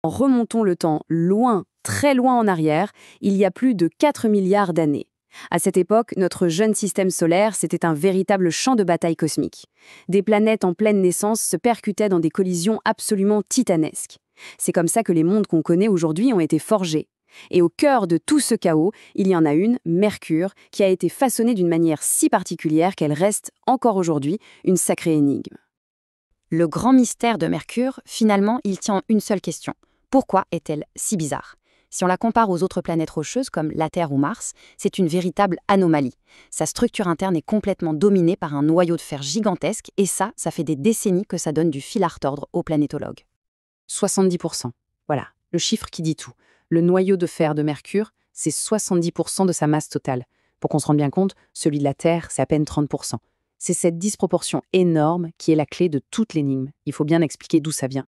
Remontons le temps loin, très loin en arrière, il y a plus de 4 milliards d'années. À cette époque, notre jeune système solaire, c'était un véritable champ de bataille cosmique. Des planètes en pleine naissance se percutaient dans des collisions absolument titanesques. C'est comme ça que les mondes qu'on connaît aujourd'hui ont été forgés. Et au cœur de tout ce chaos, il y en a une, Mercure, qui a été façonnée d'une manière si particulière qu'elle reste, encore aujourd'hui, une sacrée énigme. Le grand mystère de Mercure, finalement, il tient en une seule question. Pourquoi est-elle si bizarre ? Si on la compare aux autres planètes rocheuses comme la Terre ou Mars, c'est une véritable anomalie. Sa structure interne est complètement dominée par un noyau de fer gigantesque et ça fait des décennies que ça donne du fil à retordre aux planétologues. 70%. Voilà, le chiffre qui dit tout. Le noyau de fer de Mercure, c'est 70% de sa masse totale. Pour qu'on se rende bien compte, celui de la Terre, c'est à peine 30%. C'est cette disproportion énorme qui est la clé de toute l'énigme. Il faut bien expliquer d'où ça vient.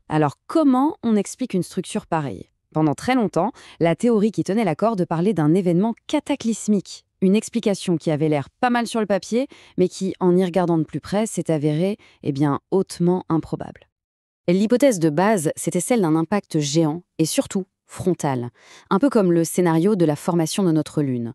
Alors, comment on explique une structure pareille ? Pendant très longtemps, la théorie qui tenait la corde parlait d'un événement cataclysmique. Une explication qui avait l'air pas mal sur le papier, mais qui, en y regardant de plus près, s'est avérée, hautement improbable. Et l'hypothèse de base, c'était celle d'un impact géant, et surtout frontal. Un peu comme le scénario de la formation de notre Lune.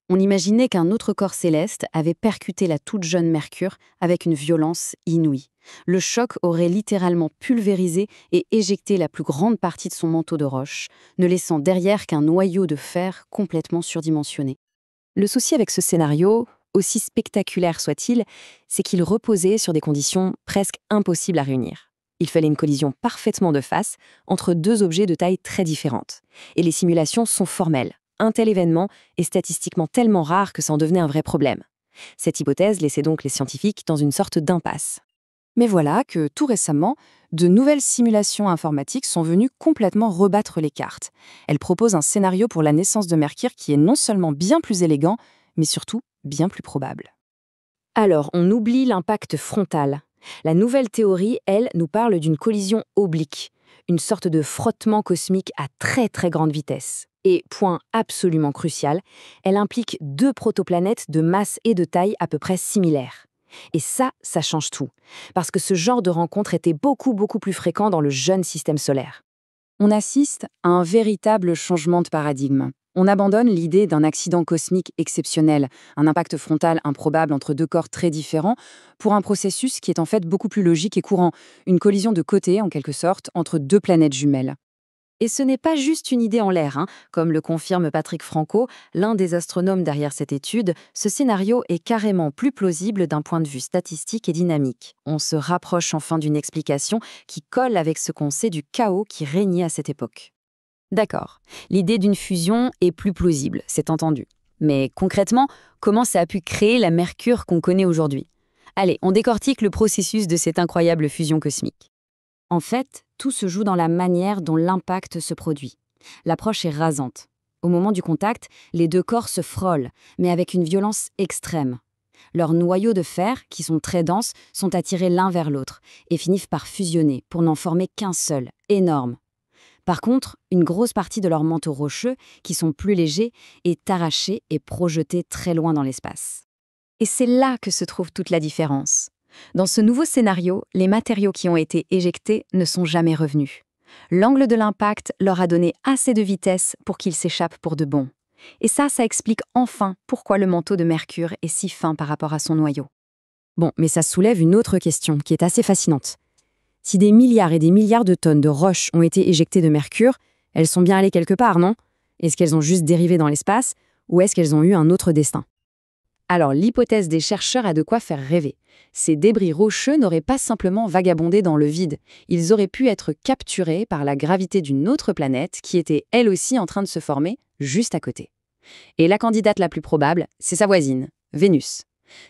On imaginait qu'un autre corps céleste avait percuté la toute jeune Mercure avec une violence inouïe. Le choc aurait littéralement pulvérisé et éjecté la plus grande partie de son manteau de roche, ne laissant derrière qu'un noyau de fer complètement surdimensionné. Le souci avec ce scénario, aussi spectaculaire soit-il, c'est qu'il reposait sur des conditions presque impossibles à réunir. Il fallait une collision parfaitement de face entre deux objets de taille très différentes. Et les simulations sont formelles. Un tel événement est statistiquement tellement rare que ça en devenait un vrai problème. Cette hypothèse laissait donc les scientifiques dans une sorte d'impasse. Mais voilà que, tout récemment, de nouvelles simulations informatiques sont venues complètement rebattre les cartes. Elles proposent un scénario pour la naissance de Mercure qui est non seulement bien plus élégant, mais surtout bien plus probable. Alors, on oublie l'impact frontal. La nouvelle théorie, elle, nous parle d'une collision oblique, une sorte de frottement cosmique à très très grande vitesse. Et, point absolument crucial, elle implique deux protoplanètes de masse et de taille à peu près similaires. Et ça change tout, parce que ce genre de rencontre était beaucoup plus fréquent dans le jeune système solaire. On assiste à un véritable changement de paradigme. On abandonne l'idée d'un accident cosmique exceptionnel, un impact frontal improbable entre deux corps très différents, pour un processus qui est en fait beaucoup plus logique et courant, une collision de côté, en quelque sorte, entre deux planètes jumelles. Et ce n'est pas juste une idée en l'air, comme le confirme Patrick Franco, l'un des astronomes derrière cette étude, ce scénario est carrément plus plausible d'un point de vue statistique et dynamique. On se rapproche enfin d'une explication qui colle avec ce qu'on sait du chaos qui régnait à cette époque. D'accord, l'idée d'une fusion est plus plausible, c'est entendu. Mais concrètement, comment ça a pu créer la Mercure qu'on connaît aujourd'hui ? Allez, on décortique le processus de cette incroyable fusion cosmique. En fait, tout se joue dans la manière dont l'impact se produit. L'approche est rasante. Au moment du contact, les deux corps se frôlent, mais avec une violence extrême. Leurs noyaux de fer, qui sont très denses, sont attirés l'un vers l'autre et finissent par fusionner pour n'en former qu'un seul, énorme. Par contre, une grosse partie de leurs manteaux rocheux, qui sont plus légers, est arrachée et projetée très loin dans l'espace. Et c'est là que se trouve toute la différence. Dans ce nouveau scénario, les matériaux qui ont été éjectés ne sont jamais revenus. L'angle de l'impact leur a donné assez de vitesse pour qu'ils s'échappent pour de bon. Et ça explique enfin pourquoi le manteau de Mercure est si fin par rapport à son noyau. Bon, mais ça soulève une autre question qui est assez fascinante. Si des milliards et des milliards de tonnes de roches ont été éjectées de Mercure, elles sont bien allées quelque part, non ? Est-ce qu'elles ont juste dérivé dans l'espace ou est-ce qu'elles ont eu un autre destin ? Alors, l'hypothèse des chercheurs a de quoi faire rêver. Ces débris rocheux n'auraient pas simplement vagabondé dans le vide. Ils auraient pu être capturés par la gravité d'une autre planète qui était elle aussi en train de se former juste à côté. Et la candidate la plus probable, c'est sa voisine, Vénus.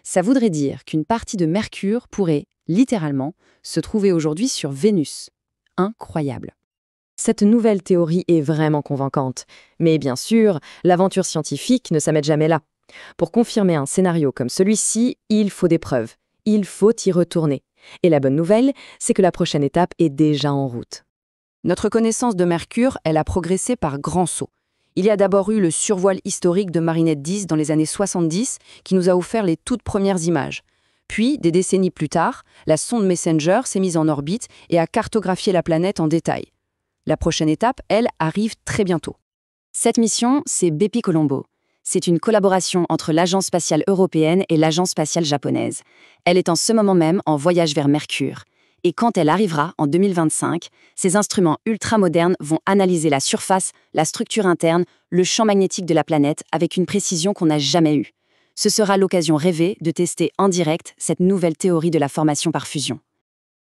Ça voudrait dire qu'une partie de Mercure pourrait, littéralement, se trouver aujourd'hui sur Vénus. Incroyable. Cette nouvelle théorie est vraiment convaincante. Mais bien sûr, l'aventure scientifique ne s'arrête jamais là. Pour confirmer un scénario comme celui-ci, il faut des preuves. Il faut y retourner. Et la bonne nouvelle, c'est que la prochaine étape est déjà en route. Notre connaissance de Mercure, elle a progressé par grands sauts. Il y a d'abord eu le survol historique de Marinette 10 dans les années 70 qui nous a offert les toutes premières images. Puis, des décennies plus tard, la sonde Messenger s'est mise en orbite et a cartographié la planète en détail. La prochaine étape, elle, arrive très bientôt. Cette mission, c'est Bepi Colombo. C'est une collaboration entre l'Agence spatiale européenne et l'Agence spatiale japonaise. Elle est en ce moment même en voyage vers Mercure. Et quand elle arrivera, en 2025, ces instruments ultramodernes vont analyser la surface, la structure interne, le champ magnétique de la planète avec une précision qu'on n'a jamais eue. Ce sera l'occasion rêvée de tester en direct cette nouvelle théorie de la formation par fusion.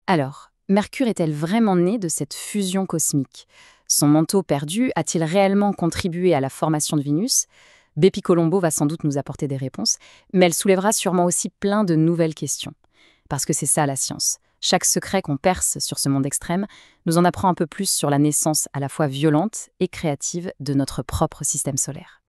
Alors, Mercure est-elle vraiment née de cette fusion cosmique? Son manteau perdu a-t-il réellement contribué à la formation de Vénus? Bepi Colombo va sans doute nous apporter des réponses, mais elle soulèvera sûrement aussi plein de nouvelles questions. Parce que c'est ça la science. Chaque secret qu'on perce sur ce monde extrême nous en apprend un peu plus sur la naissance à la fois violente et créative de notre propre système solaire.